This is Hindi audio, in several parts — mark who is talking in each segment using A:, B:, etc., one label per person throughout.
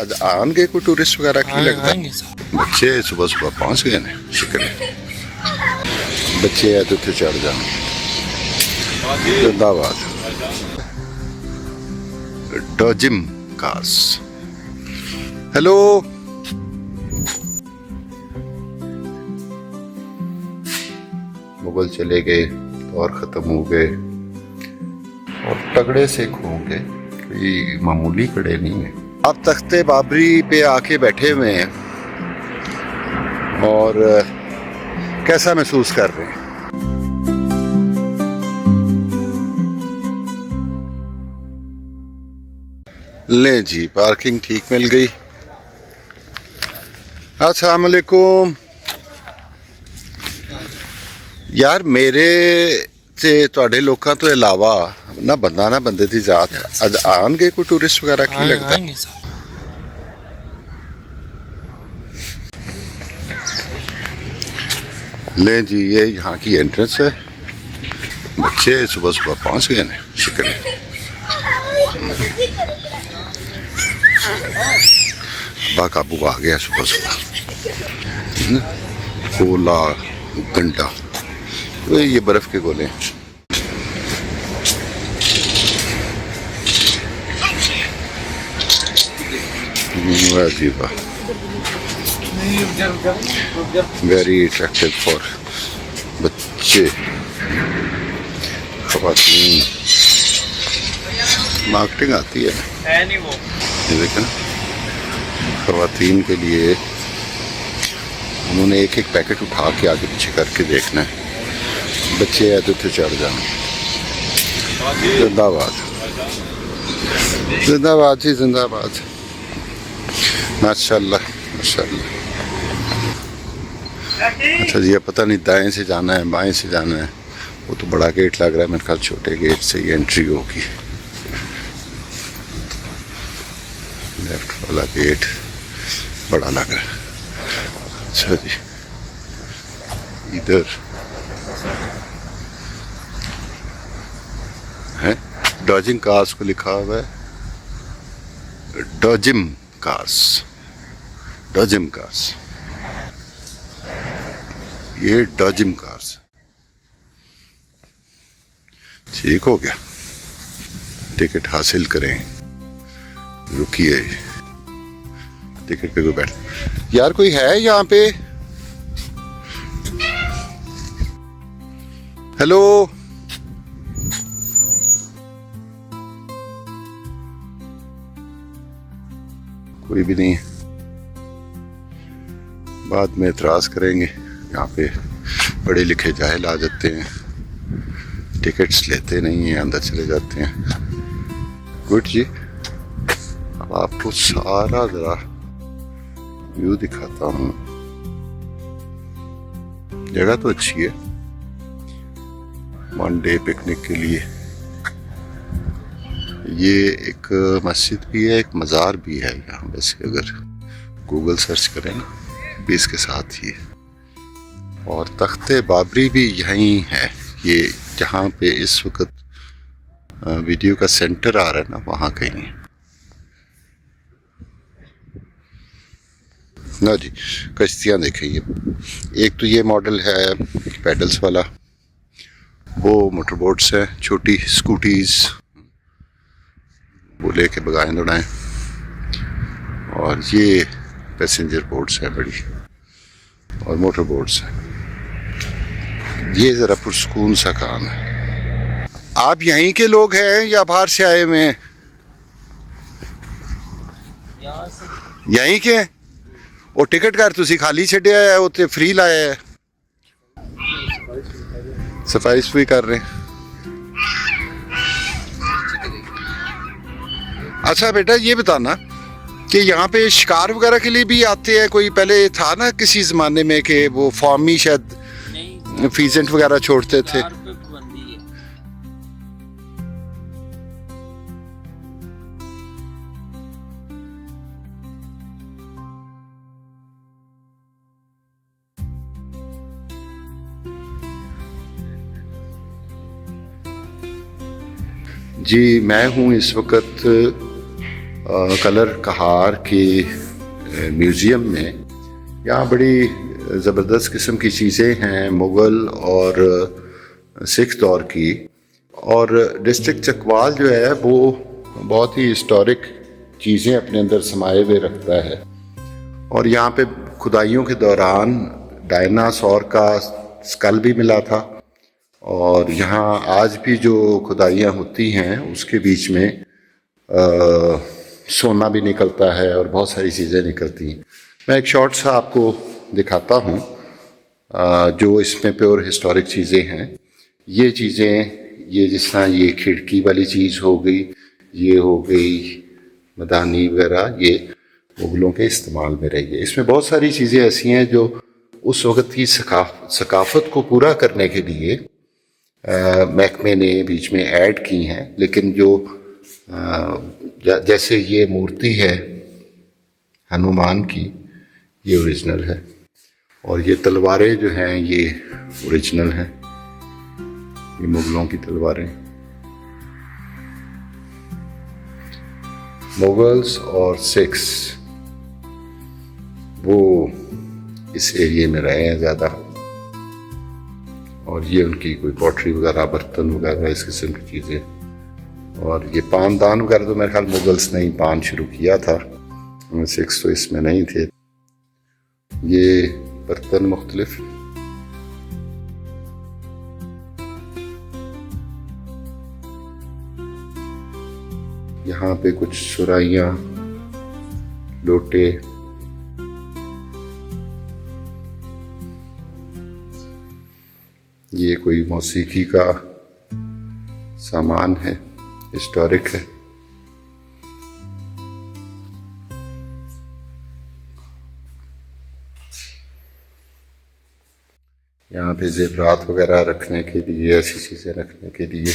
A: आज आएंगे कोई टूरिस्ट वगैरह की लगता
B: आएंगे सर।
A: बच्चे सुबह सुबह पहुंच गए ने शुक्र है बच्चे है तो उत्थे चढ़ जाओ जिंदाबाद डॉजिम कार्स हेलो मुगल चले गए और ख़त्म हो गए और तगड़े से खो गए कोई मामूली कड़े नहीं है। आप तख्ते बाबरी पे आके बैठे हुए हैं और कैसा महसूस कर रहे हैं? ले जी पार्किंग ठीक मिल गई। अस्सलाम वालेकुम यार मेरे ते ਤੁਹਾਡੇ ਲੋਕਾਂ ਤੋਂ ਇਲਾਵਾ ਨਾ ਬੰਦਾ ਨਾ ਬੰਦੇ ਦੀ ਜ਼ਾਤ ਅੱਜ ਆਣਗੇ ਕੋਈ ਟੂਰਿस्ट वगैरह की लगता
B: आएंगे सर।
A: ले जी ये यहाँ की एंट्रेंस है बच्चे सुबह सुबह पहुंच गए ने शुक्र है बाकाबू आ गया सुबह सुबह गोला गंडा ये बर्फ के गोले वेरी अट्रैक्टिव फॉर बच्चे ख़वातीन मार्केटिंग आती है नहीं वो ये देखें ख़वातीन के लिए उन्होंने एक एक पैकेट उठा के आगे पीछे करके देखना है बच्चे है तो चढ़ जाओ जिंदाबाद जिंदाबाद जी जिंदाबाद माशाल्लाह माशाल्लाह। अच्छा जी पता नहीं दाएं से जाना है बाएं से जाना है वो तो बड़ा गेट लग रहा है मेरे ख्याल छोटे गेट से ही एंट्री होगी लेफ्ट वाला गेट बड़ा लग रहा है। अच्छा जी इधर है डॉजिम कार्स को लिखा हुआ है डॉजिम कार्स डॉजिम कार्स ये डॉजिम कार्स ठीक हो गया टिकट हासिल करें रुकिए टिकट पे कोई बैठ यार कोई है यहाँ पे हेलो कोई भी नहीं है बाद में एतराज़ करेंगे यहाँ पे पढ़े लिखे जाहिल आ जाते हैं टिकट्स लेते नहीं हैं अंदर चले जाते हैं। गुड जी अब आपको सारा ज़रा व्यू दिखाता हूँ जगह तो अच्छी है वन डे पिकनिक के लिए। ये एक मस्जिद भी है एक मज़ार भी है यहाँ वैसे अगर गूगल सर्च करें ना भी इसके साथ ही है और तख्ते बाबरी भी यहीं है ये जहाँ पे इस वक्त वीडियो का सेंटर आ रहा है ना वहाँ कहीं है ना जी। कश्तियाँ देखें ये एक तो ये मॉडल है पैडल्स वाला वो मोटर बोट्स हैं छोटी स्कूटीज़ वो लेके भगाएं दौड़ाएं और ये पैसेंजर बोट्स हैं बड़ी और मोटर बोट्स हैं ये ज़रा पुरसकून सा काम है। आप यहीं के लोग हैं या बाहर से आए हुए हैं? यहीं के वो टिकट कर तुसी खाली छड्डिया है उत्ते फ्री लाया है सफाई भी कर रहे हैं। अच्छा बेटा ये बताना कि यहाँ पे शिकार वगैरह के लिए भी आते हैं कोई पहले था ना किसी ज़माने में कि वो फार्मी शायद फीजेंट वगैरह छोड़ते थे। जी मैं हूँ इस वक्त कलर कहार के म्यूज़ियम में यहाँ बड़ी ज़बरदस्त किस्म की चीज़ें हैं मुग़ल और सिख दौर की। और डिस्ट्रिक्ट चकवाल जो है वो बहुत ही हिस्टोरिक चीज़ें अपने अंदर समाये हुए रखता है। और यहाँ पे खुदाइयों के दौरान डायनासोर का स्कल भी मिला था। और यहाँ आज भी जो खुदाइयाँ होती हैं उसके बीच में सोना भी निकलता है और बहुत सारी चीज़ें निकलती हैं। मैं एक शॉर्ट सा आपको दिखाता हूँ जो इसमें प्योर हिस्टोरिक चीज़ें हैं। ये चीज़ें, ये जिस तरह ये खिड़की वाली चीज़ हो गई, ये हो गई मदानी वगैरह, ये मुग़लों के इस्तेमाल में रही है। इसमें बहुत सारी चीज़ें ऐसी हैं जो उस वक़्त की सकाफ़त को पूरा करने के लिए महकमे ने बीच में ऐड की हैं। लेकिन जो जैसे ये मूर्ति है हनुमान की, ये ओरिजिनल है। और ये तलवारें जो हैं ये ओरिजिनल हैं, ये मुग़लों की तलवारें। मुग़ल्स और सिख्स वो इस एरिए में रहे हैं ज़्यादा। और ये उनकी कोई पॉटरी वगैरह, बर्तन वगैरह, इस किस्म की चीज़ें। और ये पानदान वगैरह तो मेरे ख्याल मुग़ल्स ने ही पान शुरू किया था, सिख्स तो इसमें नहीं थे। ये बर्तन मुख्तलिफ, यहाँ पे कुछ सुराहियाँ, लोटे, ये कोई मौसीकी का सामान है, हिस्टोरिक है। यहाँ पे ज़ेवरात वगैरह रखने के लिए, ऐसी चीज़ें रखने के लिए।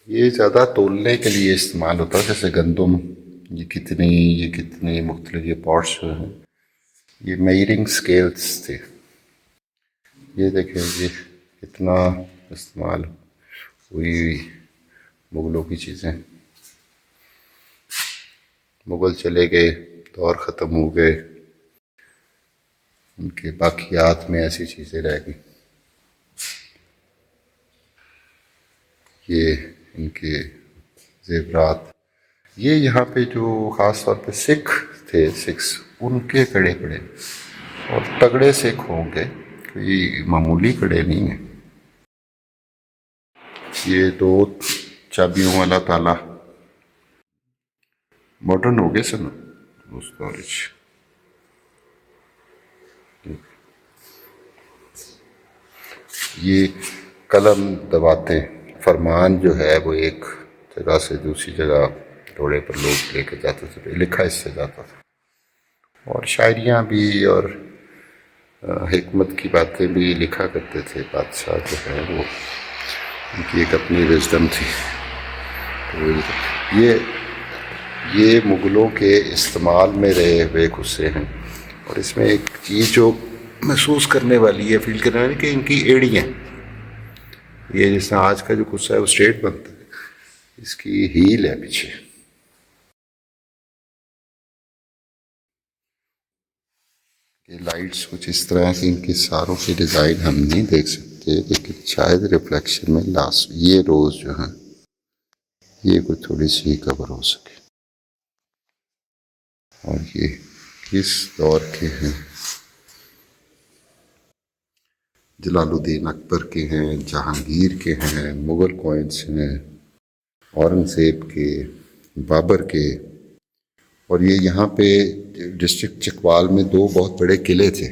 A: ये ज़्यादा तोलने के लिए इस्तेमाल होता है, जैसे गंदम, ये कितनी मुख्तलिफ ये पॉट्स जो हैं, ये मेजरिंग स्केल्स थे। ये देखें, ये कितना इस्तेमाल हुई मुग़लों की चीज़ें। मुग़ल चले गए, दौर ख़त्म हो गए, उनके बाकियात में ऐसी चीज़ें रह गई। ये इनके ज़ेवरात, ये यहाँ पे जो ख़ास तौर पे सिख थे, सिख्स, उनके कड़े पड़े, और तगड़े सिख होंगे, कोई मामूली कड़े नहीं है। ये 2 चाबियों वाला ताला मॉडर्न हो गए सन उस दौर। ये कलम दबाते, फरमान जो है वो एक जगह से दूसरी जगह घोड़े पर लोग लेके जाते थे, लिखा इससे जाता था। और शायरियाँ भी और हिकमत की बातें भी लिखा करते थे। बादशाह जो है वो, उनकी एक अपनी विज़डम थी। तो ये मुग़लों के इस्तेमाल में रहे हुए गुस्से हैं। और इसमें एक चीज़ जो महसूस करने वाली है, फील करने वाली, कि इनकी एड़ियाँ, ये जिस तरह आज का जो गुस्सा है वो स्ट्रेट बनता है, इसकी हील है पीछे। ये लाइट्स कुछ इस तरह की, इनके सारों के डिज़ाइन हम नहीं देख सकते, लेकिन शायद रिफ्लेक्शन में लास्ट ये रोज़ जो हैं ये कोई थोड़ी सी कवर हो सके। और ये किस दौर के हैं? जलालुद्दीन अकबर के हैं, जहांगीर के हैं, मुग़ल कॉइन्स हैं, औरंगज़ेब के, बाबर के। और ये यहाँ पे डिस्ट्रिक्ट चकवाल में 2 बहुत बड़े किले थे,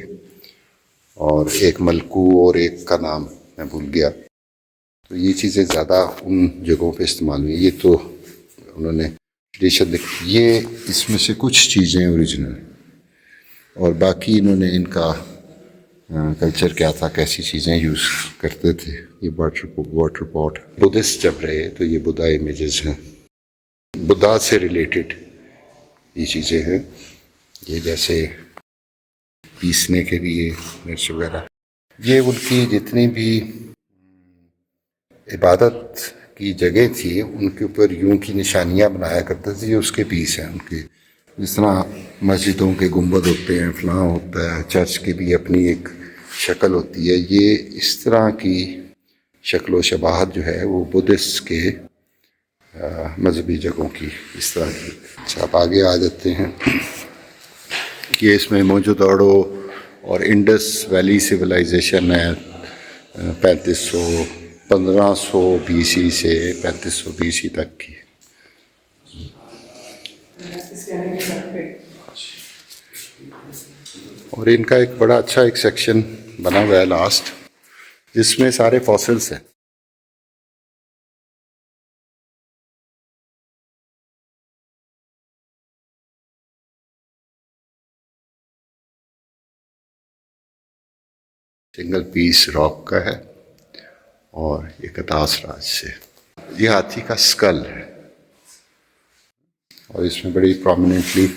A: और एक मलकू और एक का नाम मैं भूल गया। तो ये चीज़ें ज़्यादा उन जगहों पे इस्तेमाल हुई। ये तो उन्होंने ट्रेडिशन, ये इसमें से कुछ चीज़ें ओरिजिनल, और बाकी इन्होंने इनका कल्चर क्या था, कैसी चीज़ें यूज़ करते थे। ये वाटर पॉट, बुद्धिस्ट जब रहे तो ये बुद्धा इमेजेस हैं, बुद्धा से रिलेटेड ये चीज़ें हैं। ये जैसे पीसने के लिए मिर्च वगैरह, ये उनकी जितनी भी इबादत की जगह थी उनके ऊपर यूं की निशानियां बनाया करते थे, ये उसके पीस हैं उनके। जिस तरह मस्जिदों के गुंबद होते हैं, फलां होता है, चर्च की भी अपनी एक शक्ल होती है, ये इस तरह की शक्ल व शबाहत जो है वो बुद्धिस्ट के मजहबी जगहों की इस तरह की। अच्छा, आप आगे आ जाते हैं। ये इसमें मोहनजोदड़ो और इंडस वैली सिविलाइजेशन है 1500 BC से 3500 BC तक की। और इनका एक बड़ा अच्छा एक सेक्शन बना हुआ है लास्ट, जिसमें सारे फॉसिल्स हैं। सिंगल पीस रॉक का है और ये कतास राज से। ये हाथी का स्कल है और इसमें बड़ी प्रोमिनेंटली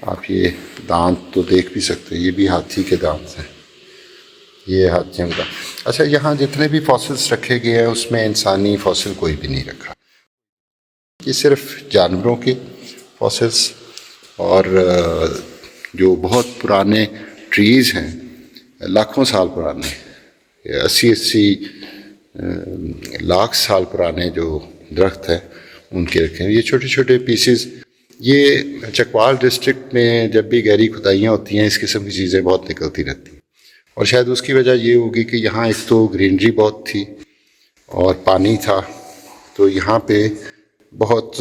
A: आप ये दांत तो देख भी सकते हैं, ये भी हाथी के दांत हैं, ये हाथियों का। अच्छा, यहाँ जितने भी फॉसिल्स रखे गए हैं उसमें इंसानी फॉसिल कोई भी नहीं रखा, ये सिर्फ जानवरों के फॉसिल्स। और जो बहुत पुराने ट्रीज़ हैं, लाखों साल पुराने, 80 लाख साल पुराने जो दरख्त हैं उनके रखे हैं। ये छोटे छोटे पीसेस, ये चकवाल डिस्ट्रिक्ट में जब भी गहरी खुदाइयाँ होती हैं इस किस्म की चीज़ें बहुत निकलती रहती हैं। और शायद उसकी वजह ये होगी कि यहाँ एक तो ग्रीनरी बहुत थी और पानी था, तो यहाँ पे बहुत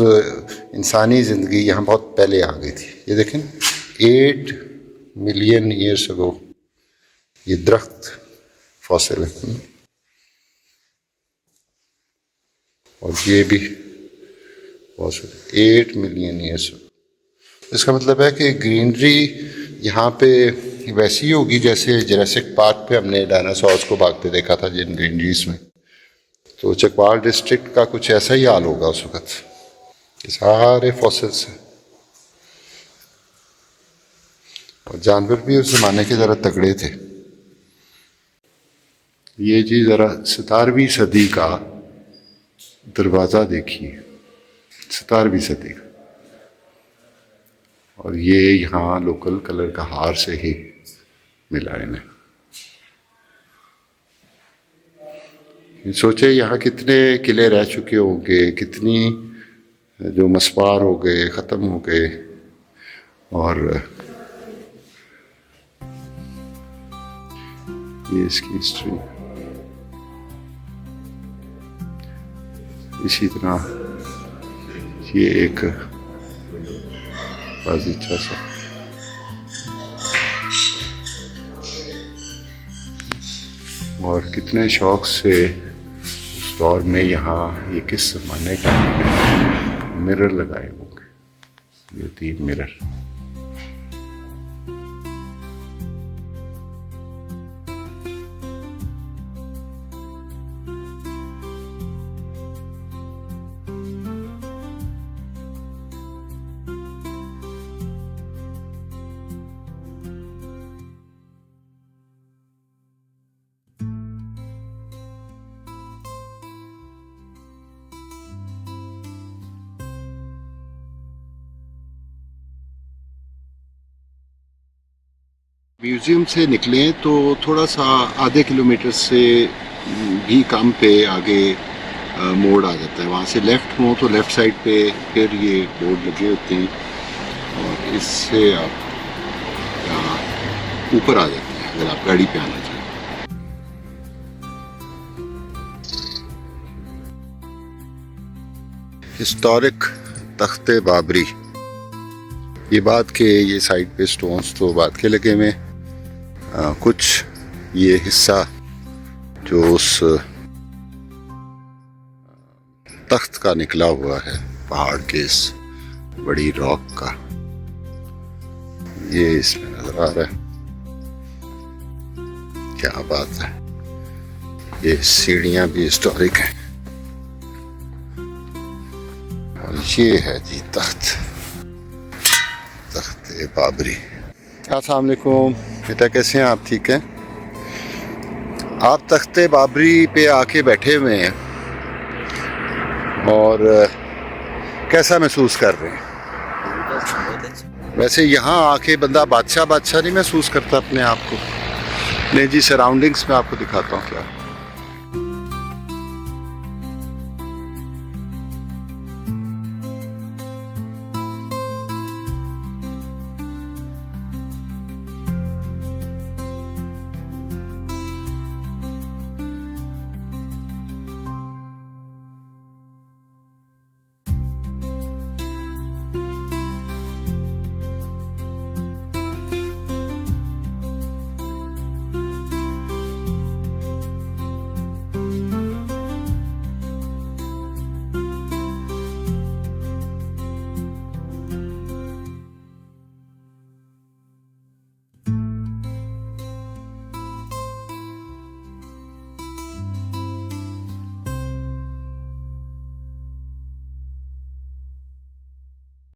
A: इंसानी ज़िंदगी यहाँ बहुत पहले आ गई थी। ये देखें 8 मिलियन ईयर्स अगो ये दरख्त फॉसिल है। और ये भी फॉसिल 8 मिलियन ईयर्स। इसका मतलब है कि ग्रीनरी यहाँ पे वैसी ही होगी जैसे जुरासिक पार्क पे हमने डायनासोर्स को भागते देखा था जिन ग्रीनरीज में। तो चकवाल डिस्ट्रिक्ट का कुछ ऐसा ही हाल होगा उस वक्त। ये सारे फॉसिल्स हैं और जानवर भी उस जमाने के ज़रा तगड़े थे। ये जी ज़रा 17वीं सदी का दरवाज़ा देखिए, 17वीं सदी का, और ये यहाँ लोकल कलर का हार से ही मिला इन्हें। सोचे यहाँ कितने किले रह चुके होंगे, कितनी जो मसवार हो गए, ख़त्म हो गए। और ये इसकी हिस्ट्री। इसी तरह ये एक बागीचा सा, और कितने शौक से उस दौर में यहाँ ये किस ज़माने का मिरर लगाए होंगे, ये 3 मिरर। म्यूज़ियम से निकलें तो थोड़ा सा आधे किलोमीटर से भी कम पे आगे मोड़ आ जाता है। वहाँ से लेफ़्ट हो तो लेफ़्ट साइड पे फिर ये बोर्ड लगे होते हैं और इससे आप यहाँ ऊपर आ जाते हैं अगर आप गाड़ी पे आना चाहें। हिस्टोरिक तख्ते बाबरी। ये बात के ये साइड पे स्टोन्स तो बात के लगे में कुछ ये हिस्सा जो उस तख्त का निकला हुआ है पहाड़ के इस बड़ी रॉक का, ये इसमें नजर आ रहा है। क्या बात है। ये सीढ़ियां भी हिस्टोरिक हैं और ये है जी तख्ते बाबरी। अस्सलाम वालेकुम बेटा, कैसे हैं आप? ठीक हैं? आप तख्ते बाबरी पे आके बैठे हुए हैं और कैसा महसूस कर रहे हैं? वैसे यहाँ आके बंदा बादशाह बादशाह नहीं महसूस करता अपने आप को? नहीं जी, सराउंडिंग्स में आपको दिखाता हूँ क्या